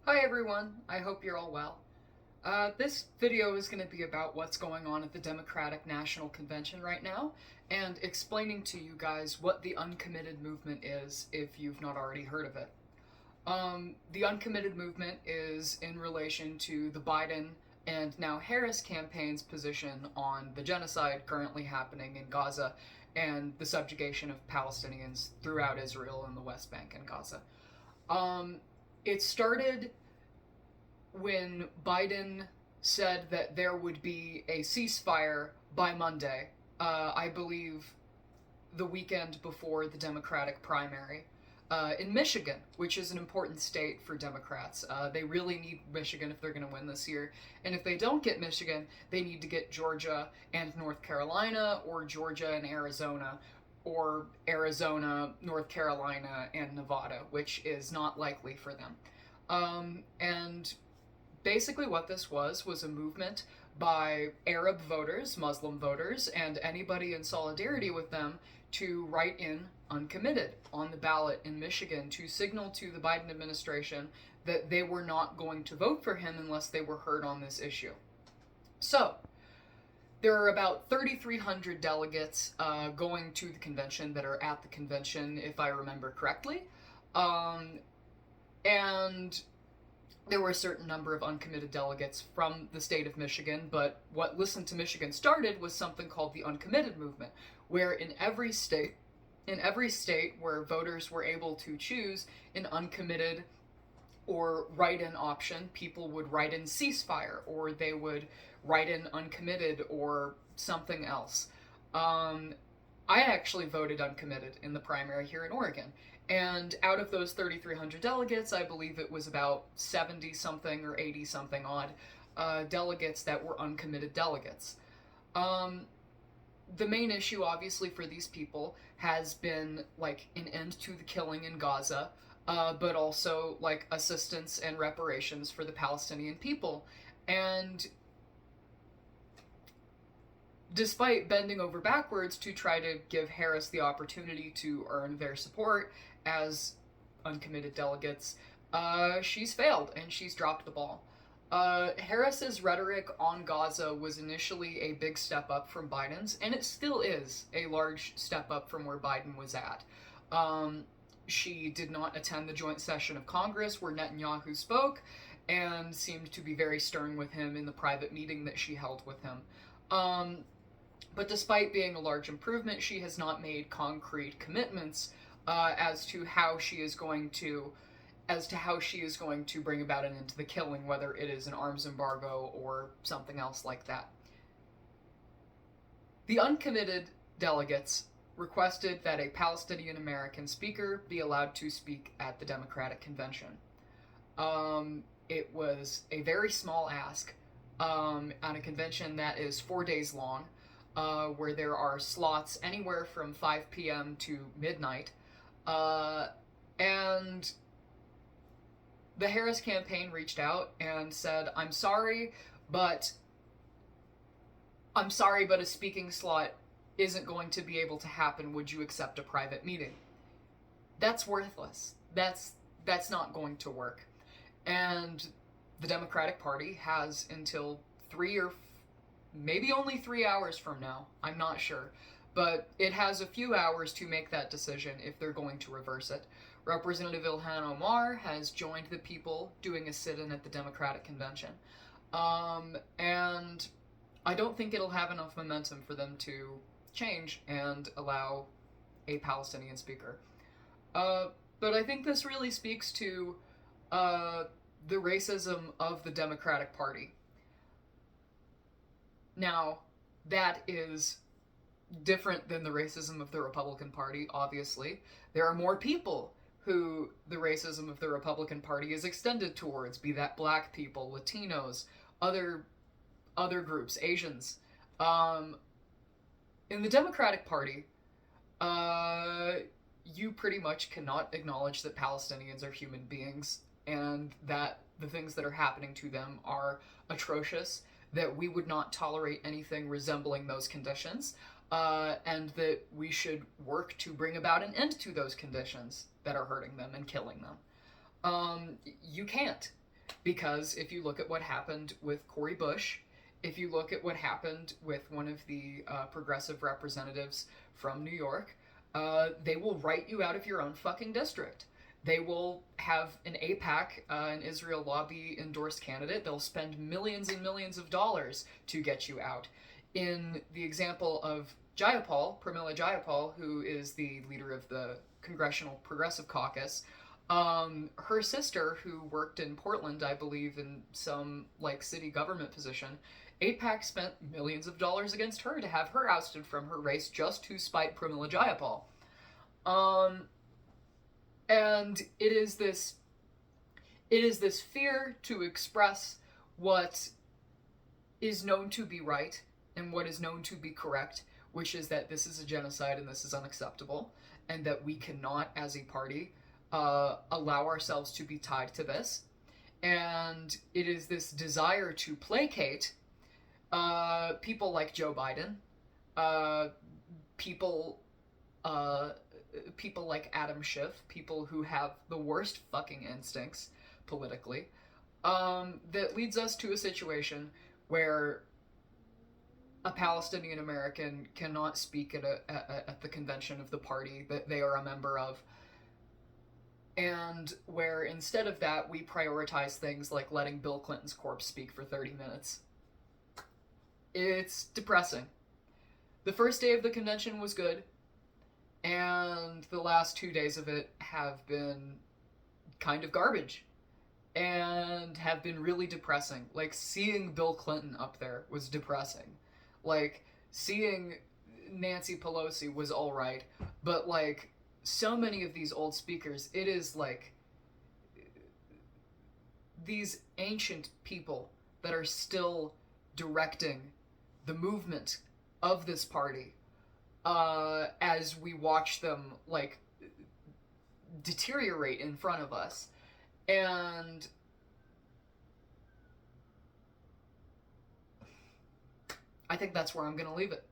Hi everyone, I hope you're all well. This video is going to be about what's going on at the Democratic National Convention right now, and explaining to you guys what the Uncommitted movement is if you've not already heard of it. The Uncommitted movement is in relation to the Biden and now Harris campaign's position on the genocide currently happening in Gaza and the subjugation of Palestinians throughout Israel and the West Bank and Gaza. It started when Biden said that there would be a ceasefire by Monday, I believe the weekend before the Democratic primary, in Michigan, which is an important state for Democrats. They really need Michigan if they're going to win this year. And if they don't get Michigan, they need to get Georgia and North Carolina, or Georgia and Arizona, or Arizona, North Carolina, and Nevada, which is not likely for them. And basically what this was a movement by Arab voters, Muslim voters, and anybody in solidarity with them to write in Uncommitted on the ballot in Michigan to signal to the Biden administration that they were not going to vote for him unless they were heard on this issue. So, there are about 3,300 delegates going to the convention that are at the convention, if I remember correctly. And there were a certain number of uncommitted delegates from the state of Michigan, but what Listen to Michigan started was something called the Uncommitted movement, where in every state where voters were able to choose an uncommitted or write-in option, people would write in ceasefire, or they would write in uncommitted or something else. I actually voted uncommitted in the primary here in Oregon. And out of those 3,300 delegates, I believe it was about 70 something or 80 something odd delegates that were uncommitted delegates. The main issue, obviously, for these people has been like an end to the killing in Gaza, but also like assistance and reparations for the Palestinian people. And despite bending over backwards to try to give Harris the opportunity to earn their support as uncommitted delegates, she's failed and she's dropped the ball. Harris's rhetoric on Gaza was initially a big step up from Biden's, and it still is a large step up from where Biden was at. She did not attend the joint session of Congress where Netanyahu spoke, and seemed to be very stern with him in the private meeting that she held with him. But despite being a large improvement, she has not made concrete commitments as to how she is going to bring about an end to the killing, whether it is an arms embargo or something else like that. The uncommitted delegates requested that a Palestinian American speaker be allowed to speak at the Democratic Convention. It was a very small ask on a convention that is 4 days long, where there are slots anywhere from 5 p.m. to midnight. And the Harris campaign reached out and said, I'm sorry, but a speaking slot isn't going to be able to happen. Would you accept a private meeting? That's worthless. That's not going to work. And the Democratic Party has until maybe only 3 hours from now, I'm not sure, but it has a few hours to make that decision if they're going to reverse it. Representative Ilhan Omar has joined the people doing a sit-in at the Democratic Convention. And I don't think it'll have enough momentum for them to change and allow a Palestinian speaker. But I think this really speaks to the racism of the Democratic Party. Now, that is different than the racism of the Republican Party, obviously. There are more people who the racism of the Republican Party is extended towards, be that black people, Latinos, other groups, Asians. In the Democratic Party, you pretty much cannot acknowledge that Palestinians are human beings and that the things that are happening to them are atrocious, that we would not tolerate anything resembling those conditions, and that we should work to bring about an end to those conditions that are hurting them and killing them. You can't. Because if you look at what happened with Cori Bush, if you look at what happened with one of the progressive representatives from New York, they will write you out of your own fucking district. They will have an AIPAC, an Israel lobby endorsed candidate. They'll spend millions and millions of dollars to get you out. In the example of Jayapal, Pramila Jayapal, who is the leader of the Congressional Progressive Caucus, her sister, who worked in Portland, I believe, in some like city government position, AIPAC spent millions of dollars against her to have her ousted from her race just to spite Pramila Jayapal. And it is this fear to express what is known to be right and what is known to be correct, which is that this is a genocide and this is unacceptable, and that we cannot, as a party, allow ourselves to be tied to this. And it is this desire to placate people like Joe Biden, people like Adam Schiff, people who have the worst fucking instincts politically, that leads us to a situation where a Palestinian American cannot speak at the convention of the party that they are a member of, and where instead of that we prioritize things like letting Bill Clinton's corpse speak for 30 minutes. It's depressing. The first day of the convention was good, and the last 2 days of it have been kind of garbage and have been really depressing. Like, seeing Bill Clinton up there was depressing. Like, seeing Nancy Pelosi was alright, but like, so many of these old speakers, it is like these ancient people that are still directing the movement of this party, as we watch them like deteriorate in front of us. And I think that's where I'm gonna leave it.